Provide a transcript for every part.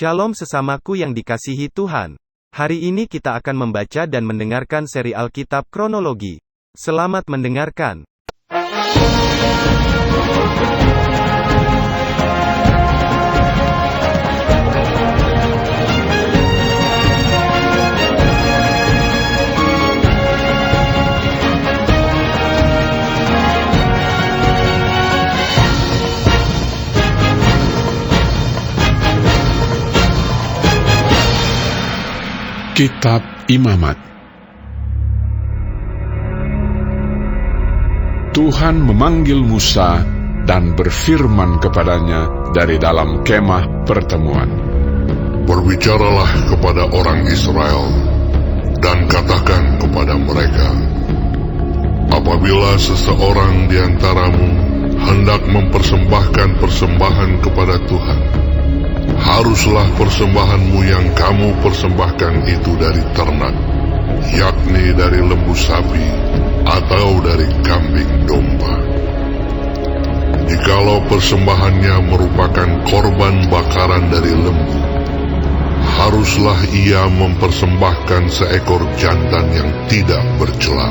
Shalom sesamaku yang dikasihi Tuhan. Hari ini kita akan membaca dan mendengarkan seri Alkitab Kronologi. Selamat mendengarkan. Kitab Imamat. Tuhan memanggil Musa dan berfirman kepadanya dari dalam kemah pertemuan. Berbicaralah kepada orang Israel dan katakan kepada mereka, apabila seseorang di antaramu hendak mempersembahkan persembahan kepada Tuhan, haruslah persembahanmu yang kamu persembahkan itu dari ternak, yakni dari lembu sapi atau dari kambing domba. Jikalau persembahannya merupakan korban bakaran dari lembu, haruslah ia mempersembahkan seekor jantan yang tidak bercela.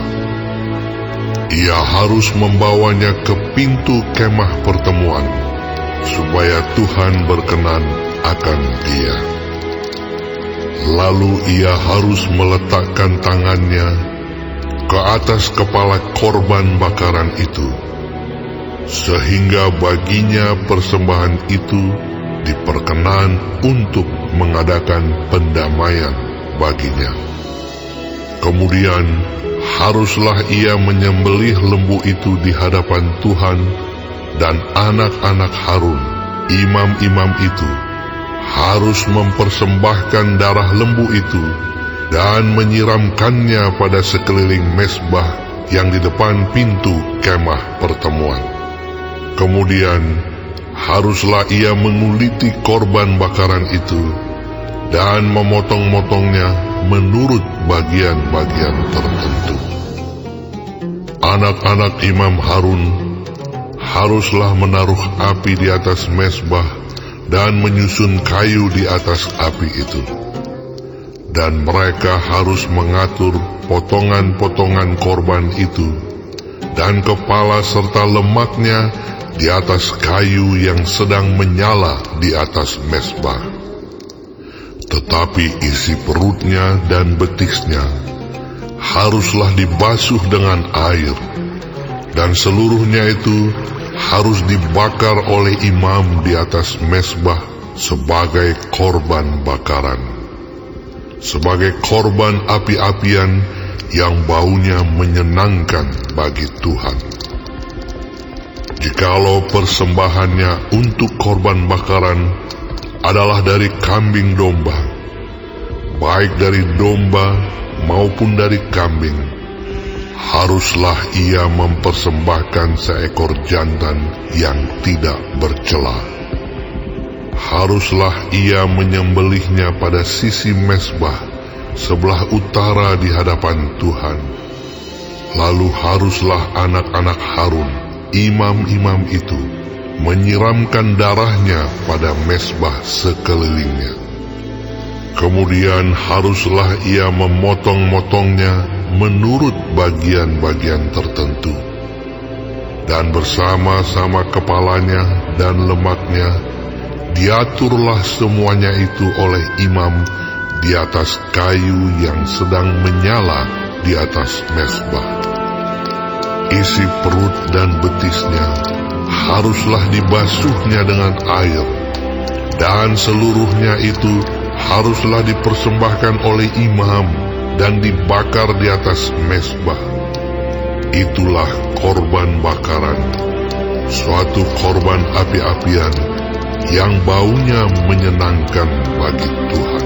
Ia harus membawanya ke pintu kemah pertemuan, supaya Tuhan berkenan akan dia. Lalu ia harus meletakkan tangannya ke atas kepala korban bakaran itu, sehingga baginya persembahan itu diperkenan untuk mengadakan pendamaian baginya. Kemudian haruslah ia menyembelih lembu itu di hadapan Tuhan, dan anak-anak Harun, imam-imam itu, harus mempersembahkan darah lembu itu dan menyiramkannya pada sekeliling mezbah yang di depan pintu kemah pertemuan. Kemudian haruslah ia menguliti korban bakaran itu dan memotong-motongnya menurut bagian-bagian tertentu. Anak-anak imam Harun haruslah menaruh api di atas mezbah dan menyusun kayu di atas api itu. Dan mereka harus mengatur potongan-potongan korban itu dan kepala serta lemaknya di atas kayu yang sedang menyala di atas mezbah. Tetapi isi perutnya dan betisnya haruslah dibasuh dengan air, dan seluruhnya itu harus dibakar oleh imam di atas mezbah sebagai korban bakaran, sebagai korban api-apian yang baunya menyenangkan bagi Tuhan. Jikalau persembahannya untuk korban bakaran adalah dari kambing domba, baik dari domba maupun dari kambing, haruslah ia mempersembahkan seekor jantan yang tidak bercela. Haruslah ia menyembelihnya pada sisi mezbah sebelah utara di hadapan Tuhan. Lalu haruslah anak-anak Harun, imam-imam itu, menyiramkan darahnya pada mezbah sekelilingnya. Kemudian haruslah ia memotong-motongnya menurut bagian-bagian tertentu, dan bersama-sama kepalanya dan lemaknya diaturlah semuanya itu oleh imam di atas kayu yang sedang menyala di atas mezbah. Isi perut dan betisnya haruslah dibasuhnya dengan air, dan seluruhnya itu haruslah dipersembahkan oleh imam dan dibakar di atas mezbah. Itulah korban bakaran, suatu korban api-apian yang baunya menyenangkan bagi Tuhan.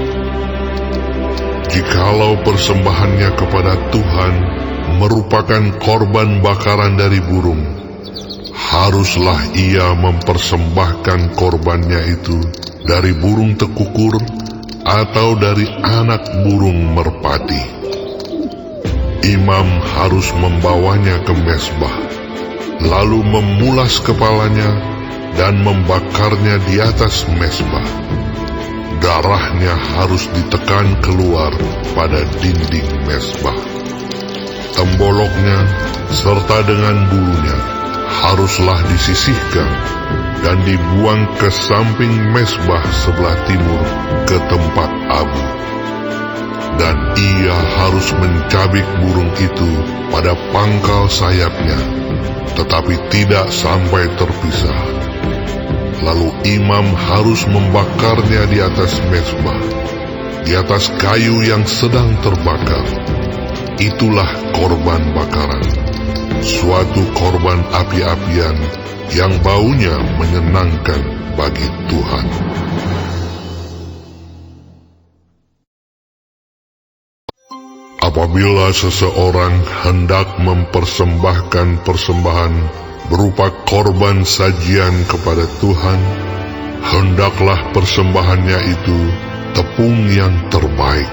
Jikalau persembahannya kepada Tuhan merupakan korban bakaran dari burung, haruslah ia mempersembahkan korbannya itu dari burung tekukur atau dari anak burung merpati. Imam harus membawanya ke mezbah, lalu memulas kepalanya dan membakarnya di atas mezbah. darahnya harus ditekan keluar pada dinding mezbah. Temboloknya serta dengan bulunya haruslah disisihkan dan dibuang ke samping mezbah sebelah timur ke tempat abu. Dan ia harus mencabik burung itu pada pangkal sayapnya, tetapi tidak sampai terpisah. Lalu imam harus membakarnya di atas mezbah, di atas kayu yang sedang terbakar. Itulah korban bakaran, suatu korban api-apian yang baunya menyenangkan bagi Tuhan. Apabila seseorang hendak mempersembahkan persembahan berupa korban sajian kepada Tuhan, hendaklah persembahannya itu tepung yang terbaik,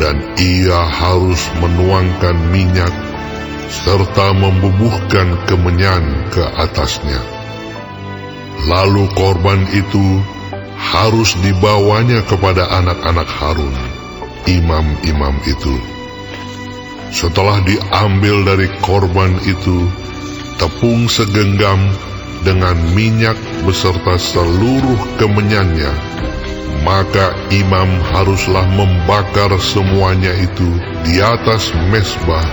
dan ia harus menuangkan minyak serta membubuhkan kemenyan ke atasnya. Lalu korban itu harus dibawanya kepada anak-anak Harun, imam-imam itu. Setelah diambil dari korban itu tepung segenggam dengan minyak beserta seluruh kemenyannya, maka imam haruslah membakar semuanya itu di atas mezbah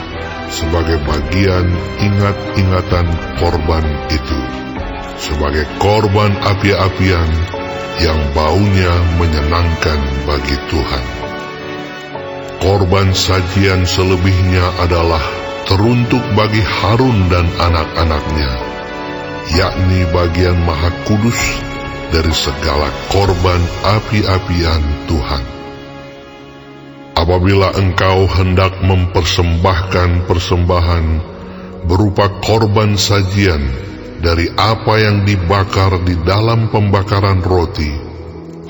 sebagai bagian ingat-ingatan korban itu, sebagai korban api-apian yang baunya menyenangkan bagi Tuhan. Korban sajian selebihnya adalah teruntuk bagi Harun dan anak-anaknya, yakni bagian maha kudus dari segala korban api-apian Tuhan. Apabila engkau hendak mempersembahkan persembahan berupa korban sajian dari apa yang dibakar di dalam pembakaran roti,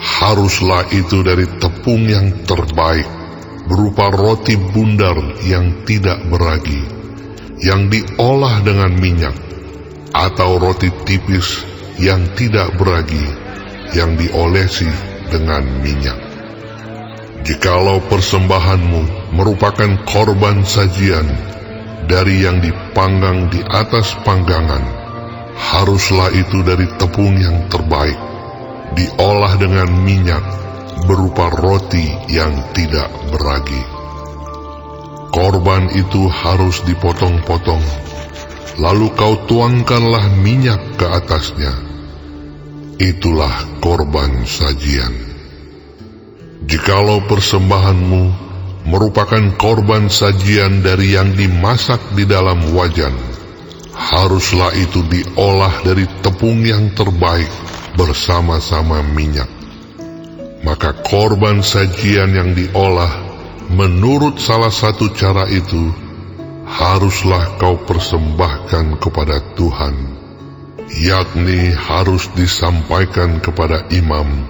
haruslah itu dari tepung yang terbaik, berupa roti bundar yang tidak beragi, yang diolah dengan minyak, atau roti tipis yang tidak beragi, yang diolesi dengan minyak. Jikalau persembahanmu merupakan korban sajian dari yang dipanggang di atas panggangan, haruslah itu dari tepung yang terbaik, diolah dengan minyak, berupa roti yang tidak beragi. Korban itu harus dipotong-potong, lalu kau tuangkanlah minyak ke atasnya. Itulah korban sajian. Jikalau persembahanmu merupakan korban sajian dari yang dimasak di dalam wajan, haruslah itu diolah dari tepung yang terbaik bersama-sama minyak. Maka korban sajian yang diolah menurut salah satu cara itu haruslah kau persembahkan kepada Tuhan, yakni harus disampaikan kepada imam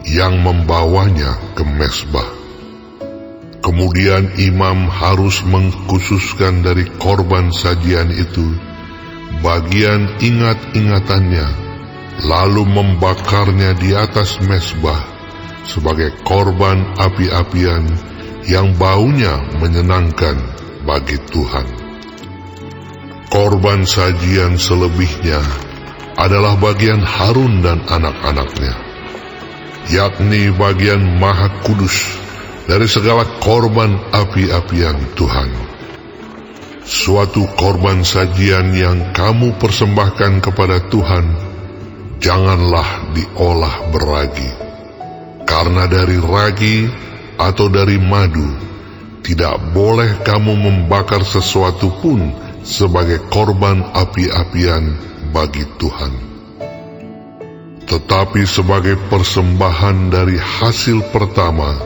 yang membawanya ke mezbah. Kemudian imam harus mengkhususkan dari korban sajian itu bagian ingat-ingatannya, lalu membakarnya di atas mezbah sebagai korban api-apian yang baunya menyenangkan bagi Tuhan. Korban sajian selebihnya adalah bagian Harun dan anak-anaknya, yakni bagian maha kudus dari segala korban api-apian Tuhan. Suatu korban sajian yang kamu persembahkan kepada Tuhan, janganlah diolah beragi. Karena dari ragi atau dari madu, tidak boleh kamu membakar sesuatu pun sebagai korban api-apian bagi Tuhan. Tetapi sebagai persembahan dari hasil pertama,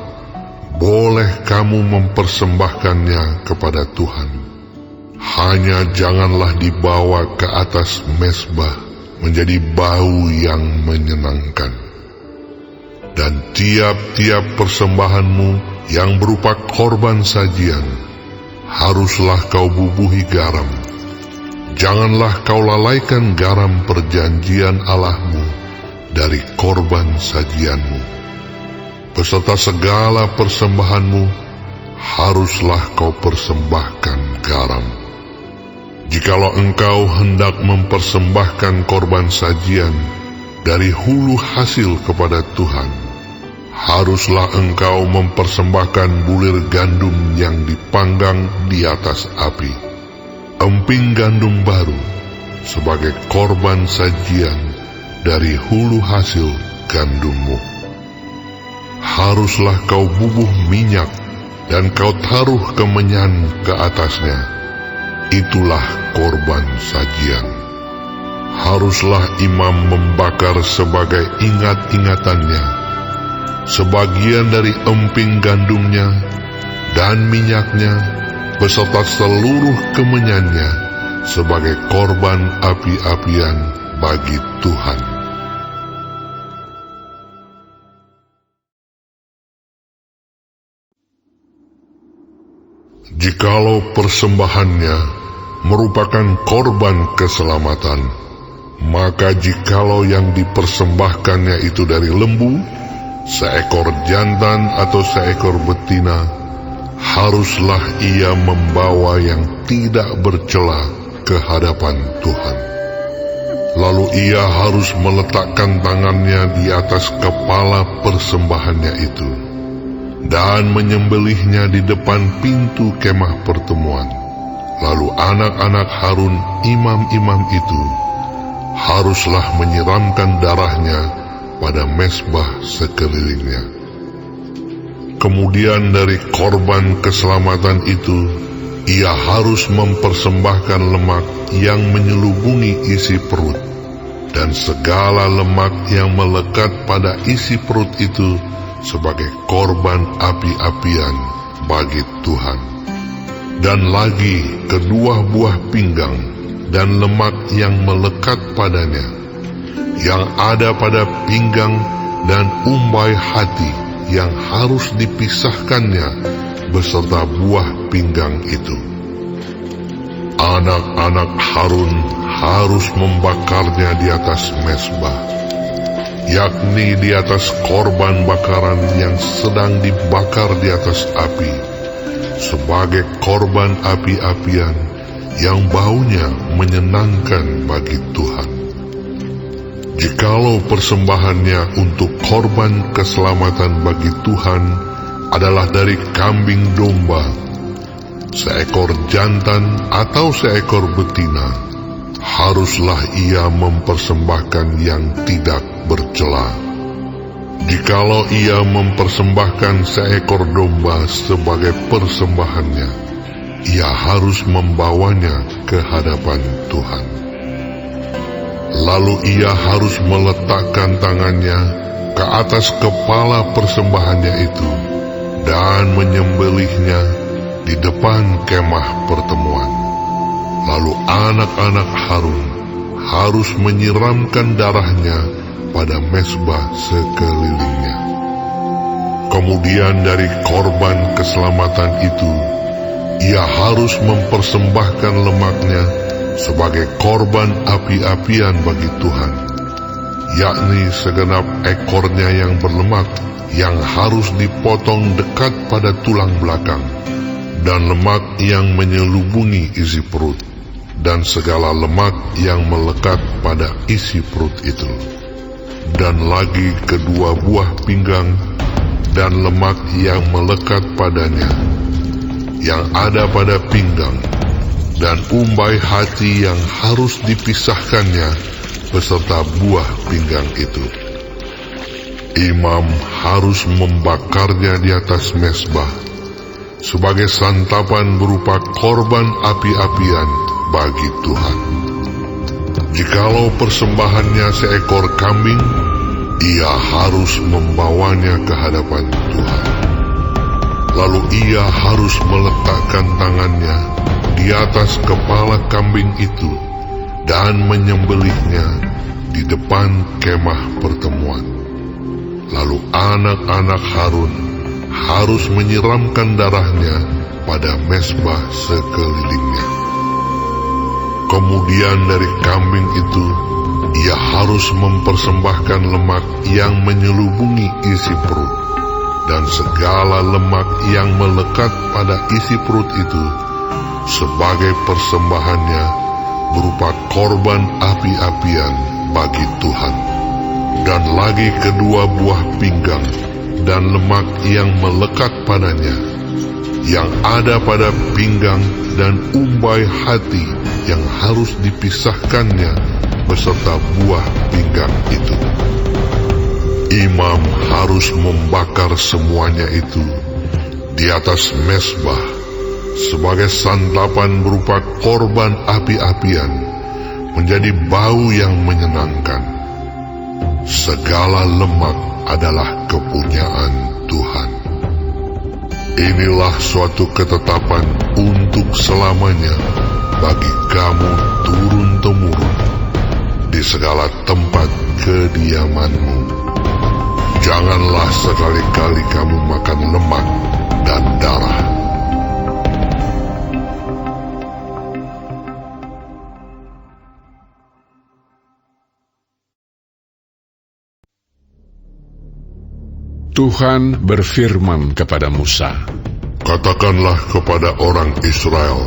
boleh kamu mempersembahkannya kepada Tuhan. Hanya janganlah dibawa ke atas mezbah menjadi bau yang menyenangkan. Dan tiap-tiap persembahanmu yang berupa korban sajian, haruslah kau bubuhi garam. Janganlah kau lalaikan garam perjanjian Allahmu dari korban sajianmu. beserta segala persembahanmu, haruslah kau persembahkan garam. Jikalau engkau hendak mempersembahkan korban sajian dari hulu hasil kepada Tuhan, haruslah engkau mempersembahkan bulir gandum yang dipanggang di atas api, emping gandum baru, sebagai korban sajian dari hulu hasil gandummu. Haruslah kau bubuh minyak dan kau taruh kemenyan ke atasnya. Itulah korban sajian. Haruslah imam membakar sebagai ingat-ingatannya sebagian dari emping gandumnya dan minyaknya beserta seluruh kemenyannya sebagai korban api-apian bagi Tuhan. Jikalau persembahannya merupakan korban keselamatan, maka jikalau yang dipersembahkannya itu dari lembu, seekor jantan atau seekor betina, haruslah ia membawa yang tidak bercela ke hadapan Tuhan. Lalu ia harus meletakkan tangannya di atas kepala persembahannya itu dan menyembelihnya di depan pintu kemah pertemuan. Lalu anak-anak Harun, imam-imam itu, haruslah menyiramkan darahnya pada mezbah sekelilingnya. Kemudian dari korban keselamatan itu, ia harus mempersembahkan lemak yang menyelubungi isi perut, dan segala lemak yang melekat pada isi perut itu sebagai korban api-apian bagi Tuhan. Dan lagi kedua buah pinggang dan lemak yang melekat padanya, yang ada pada pinggang dan umbai hati yang harus dipisahkannya beserta buah pinggang itu. Anak-anak Harun harus membakarnya di atas mezbah, yakni di atas korban bakaran yang sedang dibakar di atas api, sebagai korban api-apian yang baunya menyenangkan bagi Tuhan. Jikalau persembahannya untuk korban keselamatan bagi Tuhan adalah dari kambing domba, seekor jantan atau seekor betina, haruslah ia mempersembahkan yang tidak bercela. Jikalau ia mempersembahkan seekor domba sebagai persembahannya, ia harus membawanya ke hadapan Tuhan. Lalu ia harus meletakkan tangannya ke atas kepala persembahannya itu dan menyembelihnya di depan kemah pertemuan. Lalu anak-anak Harun harus menyiramkan darahnya pada mezbah sekelilingnya. Kemudian dari korban keselamatan itu, ia harus mempersembahkan lemaknya sebagai korban api-apian bagi Tuhan, yakni segenap ekornya yang berlemak yang harus dipotong dekat pada tulang belakang, dan lemak yang menyelubungi isi perut, dan segala lemak yang melekat pada isi perut itu. Dan lagi kedua buah pinggang dan lemak yang melekat padanya, yang ada pada pinggang, dan umbai hati yang harus dipisahkannya beserta buah pinggang itu. Imam harus membakarnya di atas mezbah sebagai santapan berupa korban api-apian bagi Tuhan. Jikalau persembahannya seekor kambing, ia harus membawanya ke hadapan Tuhan. Lalu ia harus meletakkan tangannya di atas kepala kambing itu dan menyembelihnya di depan kemah pertemuan. Lalu anak-anak Harun harus menyiramkan darahnya pada mezbah sekelilingnya. Kemudian dari kambing itu, ia harus mempersembahkan lemak yang menyelubungi isi perut, dan segala lemak yang melekat pada isi perut itu sebagai persembahannya berupa korban api-apian bagi Tuhan. Dan lagi kedua buah pinggang dan lemak yang melekat padanya, yang ada pada pinggang dan umbai hati yang harus dipisahkannya beserta buah pinggang itu. Imam harus membakar semuanya itu di atas mezbah sebagai santapan berupa korban api-apian, menjadi bau yang menyenangkan. Segala lemak adalah kepunyaan Tuhan. Inilah suatu ketetapan untuk selamanya bagi kamu turun-temurun di segala tempat kediamanmu. Janganlah sekali-kali kamu makan lemak dan darah. Tuhan berfirman kepada Musa, Katakanlah kepada orang Israel,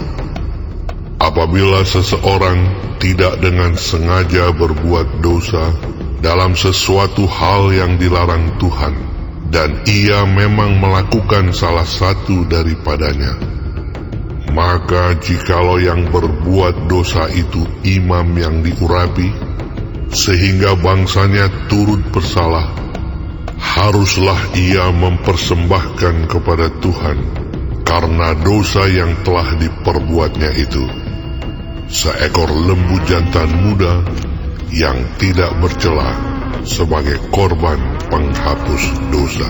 apabila seseorang tidak dengan sengaja berbuat dosa dalam sesuatu hal yang dilarang Tuhan, dan ia memang melakukan salah satu daripadanya, maka jikalau yang berbuat dosa itu imam yang diurapi, sehingga bangsanya turut bersalah, haruslah ia mempersembahkan kepada Tuhan karena dosa yang telah diperbuatnya itu seekor lembu jantan muda yang tidak bercela sebagai korban penghapus dosa.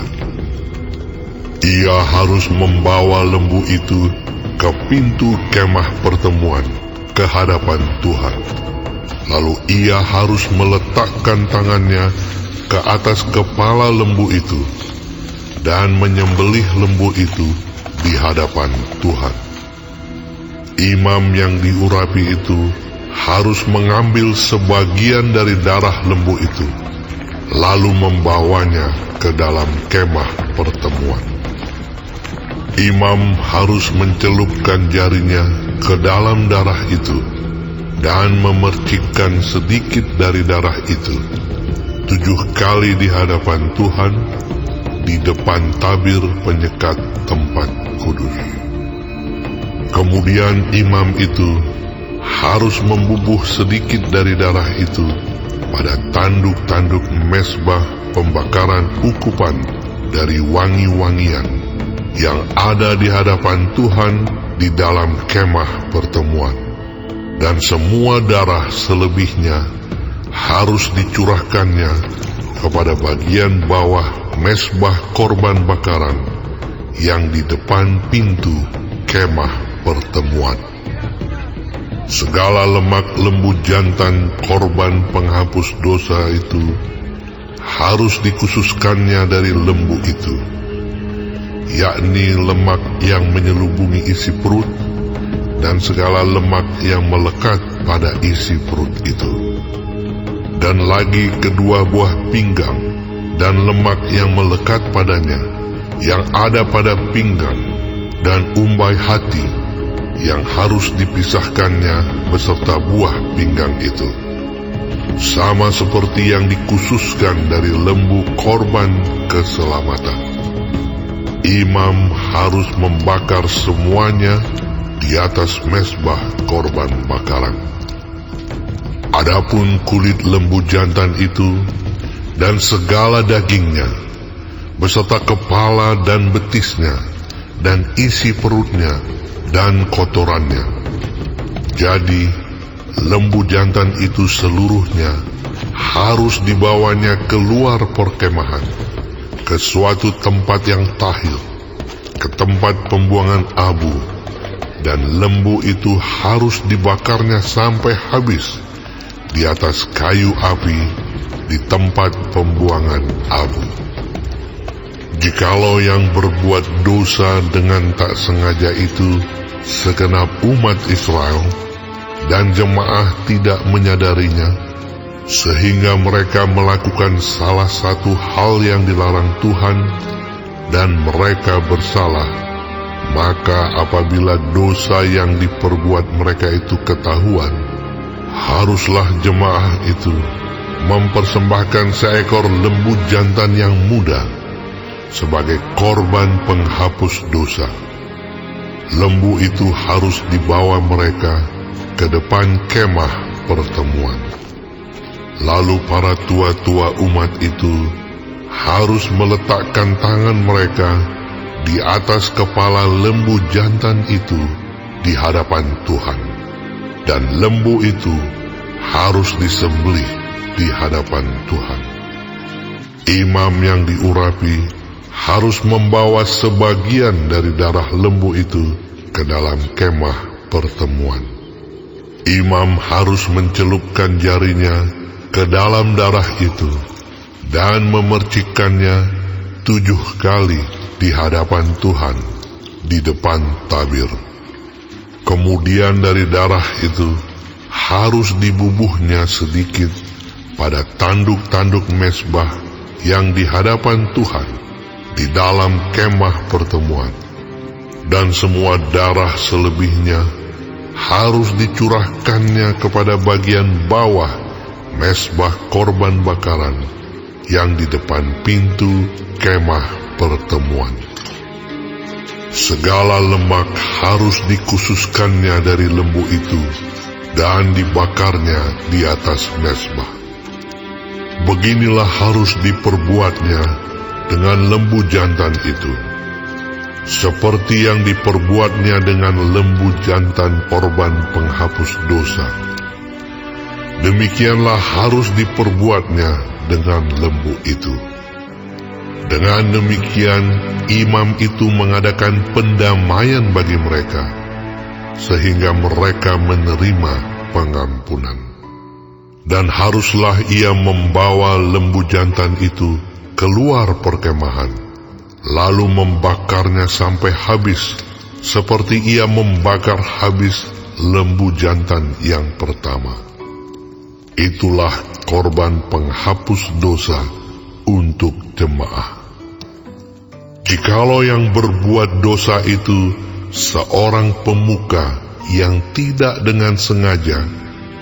Ia harus membawa lembu itu ke pintu kemah pertemuan ke hadapan Tuhan. Lalu ia harus meletakkan tangannya ke atas kepala lembu itu dan menyembelih lembu itu di hadapan Tuhan. Imam yang diurapi itu harus mengambil sebagian dari darah lembu itu, lalu membawanya ke dalam kemah pertemuan. Imam harus mencelupkan jarinya ke dalam darah itu dan memercikkan sedikit dari darah itu 7 kali di hadapan Tuhan di depan tabir penyekat tempat kudus. Kemudian imam itu harus membubuh sedikit dari darah itu pada tanduk-tanduk mezbah pembakaran ukupan dari wangi-wangian yang ada di hadapan Tuhan di dalam kemah pertemuan, dan semua darah selebihnya harus dicurahkannya kepada bagian bawah mezbah korban bakaran yang di depan pintu kemah pertemuan. Segala lemak lembu jantan korban penghapus dosa itu harus dikhususkannya dari lembu itu, yakni lemak yang menyelubungi isi perut dan segala lemak yang melekat pada isi perut itu. Dan lagi kedua buah pinggang dan lemak yang melekat padanya, yang ada pada pinggang dan umbai hati, yang harus dipisahkannya beserta buah pinggang itu, sama seperti yang dikhususkan dari lembu korban keselamatan. Imam harus membakar semuanya di atas mezbah korban bakaran. Adapun kulit lembu jantan itu dan segala dagingnya, beserta kepala dan betisnya, dan isi perutnya, dan kotorannya. Jadi, lembu jantan itu seluruhnya harus dibawanya keluar perkemahan, ke suatu tempat yang tahir, ke tempat pembuangan abu, dan lembu itu harus dibakarnya sampai habis di atas kayu api di tempat pembuangan abu. Jikalau yang berbuat dosa dengan tak sengaja itu segenap umat Israel, dan jemaah tidak menyadarinya, sehingga mereka melakukan salah satu hal yang dilarang Tuhan, dan mereka bersalah, maka apabila dosa yang diperbuat mereka itu ketahuan, haruslah jemaah itu mempersembahkan seekor lembu jantan yang muda sebagai korban penghapus dosa. Lembu itu harus dibawa mereka ke depan kemah pertemuan. Lalu para tua-tua umat itu harus meletakkan tangan mereka di atas kepala lembu jantan itu di hadapan Tuhan, dan lembu itu harus disembelih di hadapan Tuhan. Imam yang diurapi harus membawa sebagian dari darah lembu itu ke dalam kemah pertemuan. Imam harus mencelupkan jarinya ke dalam darah itu dan memercikkannya 7 kali di hadapan Tuhan di depan tabir. Kemudian dari darah itu harus dibubuhnya sedikit pada tanduk-tanduk mezbah yang di hadapan Tuhan di dalam kemah pertemuan, dan semua darah selebihnya harus dicurahkannya kepada bagian bawah mezbah korban bakaran yang di depan pintu kemah pertemuan. Segala lemak harus dikhususkannya dari lembu itu dan dibakarnya di atas mezbah. Beginilah harus diperbuatnya dengan lembu jantan itu, seperti yang diperbuatnya dengan lembu jantan korban penghapus dosa. Demikianlah harus diperbuatnya dengan lembu itu. Dengan demikian, imam itu mengadakan pendamaian bagi mereka, sehingga mereka menerima pengampunan. Dan haruslah ia membawa lembu jantan itu keluar perkemahan, lalu membakarnya sampai habis, seperti ia membakar habis lembu jantan yang pertama. Itulah korban penghapus dosa untuk jemaah. Jikalau yang berbuat dosa itu seorang pemuka yang tidak dengan sengaja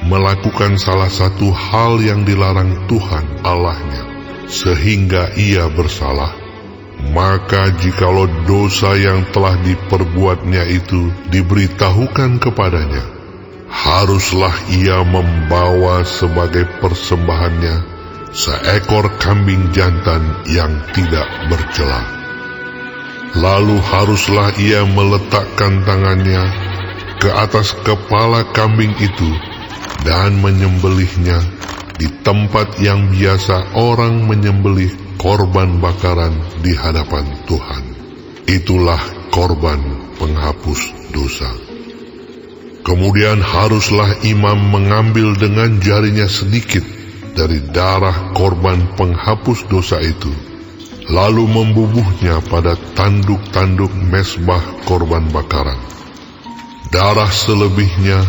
melakukan salah satu hal yang dilarang Tuhan Allahnya, sehingga ia bersalah, maka jikalau dosa yang telah diperbuatnya itu diberitahukan kepadanya, haruslah ia membawa sebagai persembahannya seekor kambing jantan yang tidak bercela. Lalu haruslah ia meletakkan tangannya ke atas kepala kambing itu dan menyembelihnya di tempat yang biasa orang menyembelih korban bakaran di hadapan Tuhan. Itulah korban penghapus dosa. Kemudian haruslah imam mengambil dengan jarinya sedikit dari darah korban penghapus dosa itu, lalu membubuhnya pada tanduk-tanduk mezbah korban bakaran. Darah selebihnya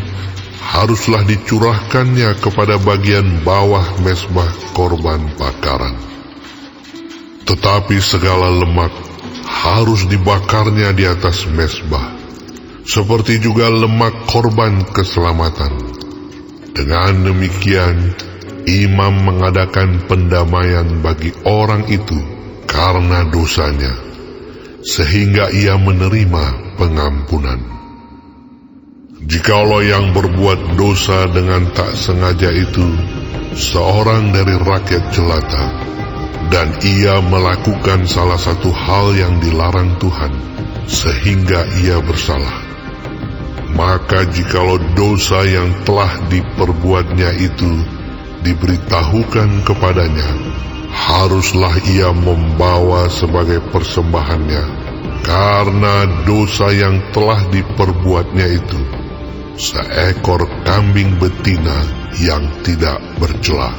haruslah dicurahkannya kepada bagian bawah mezbah korban bakaran. Tetapi segala lemak harus dibakarnya di atas mezbah, seperti juga lemak korban keselamatan. Dengan demikian, imam mengadakan pendamaian bagi orang itu karena dosanya, sehingga ia menerima pengampunan. Jikalau yang berbuat dosa dengan tak sengaja itu seorang dari rakyat jelata, dan ia melakukan salah satu hal yang dilarang Tuhan, sehingga ia bersalah, maka jikalau dosa yang telah diperbuatnya itu diberitahukan kepadanya, haruslah ia membawa sebagai persembahannya karena dosa yang telah diperbuatnya itu seekor kambing betina yang tidak bercela.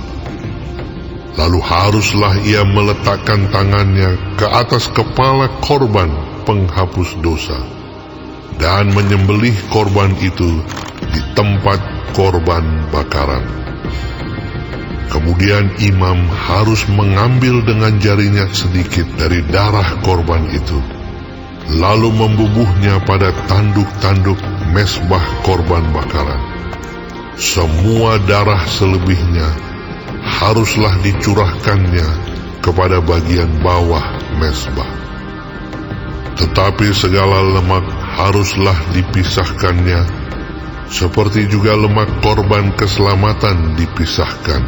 Lalu haruslah ia meletakkan tangannya ke atas kepala korban penghapus dosa dan menyembelih korban itu di tempat korban bakaran. Kemudian imam harus mengambil dengan jarinya sedikit dari darah korban itu, lalu membubuhnya pada tanduk-tanduk mezbah korban bakaran. Semua darah selebihnya haruslah dicurahkannya kepada bagian bawah mezbah. Tetapi segala lemak haruslah dipisahkannya, seperti juga lemak korban keselamatan dipisahkan.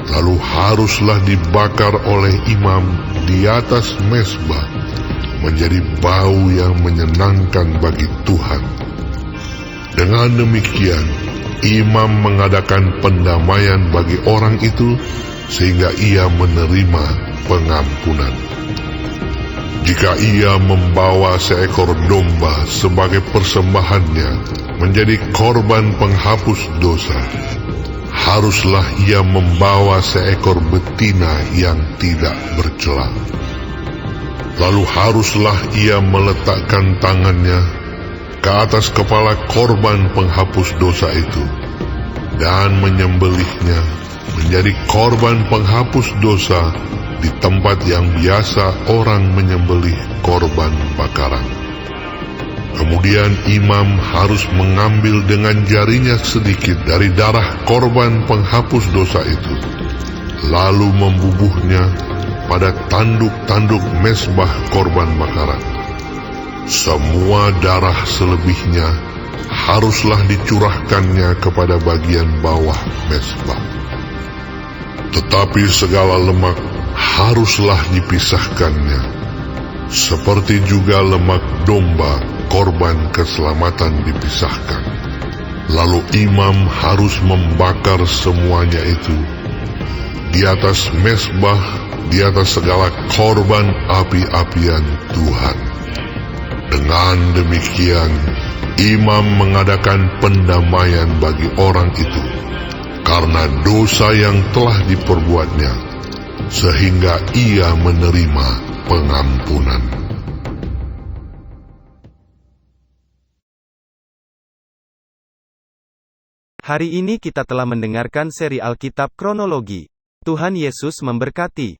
Lalu haruslah dibakar oleh imam di atas mezbah, menjadi bau yang menyenangkan bagi Tuhan. Dengan demikian, imam mengadakan pendamaian bagi orang itu, sehingga ia menerima pengampunan. Jika ia membawa seekor domba sebagai persembahannya menjadi korban penghapus dosa, haruslah ia membawa seekor betina yang tidak bercela. Lalu haruslah ia meletakkan tangannya ke atas kepala korban penghapus dosa itu, dan menyembelihnya menjadi korban penghapus dosa di tempat yang biasa orang menyembelih korban bakaran. Kemudian imam harus mengambil dengan jarinya sedikit dari darah korban penghapus dosa itu, lalu membubuhnya pada tanduk-tanduk mezbah korban bakaran. Semua darah selebihnya haruslah dicurahkannya kepada bagian bawah mezbah. Tetapi segala lemak haruslah dipisahkannya, seperti juga lemak domba korban keselamatan dipisahkan. Lalu imam harus membakar semuanya itu di atas mezbah, di atas segala korban api-apian Tuhan. Dengan demikian, imam mengadakan pendamaian bagi orang itu karena dosa yang telah diperbuatnya, sehingga ia menerima pengampunan. Hari ini kita telah mendengarkan seri Alkitab Kronologi. Tuhan Yesus memberkati.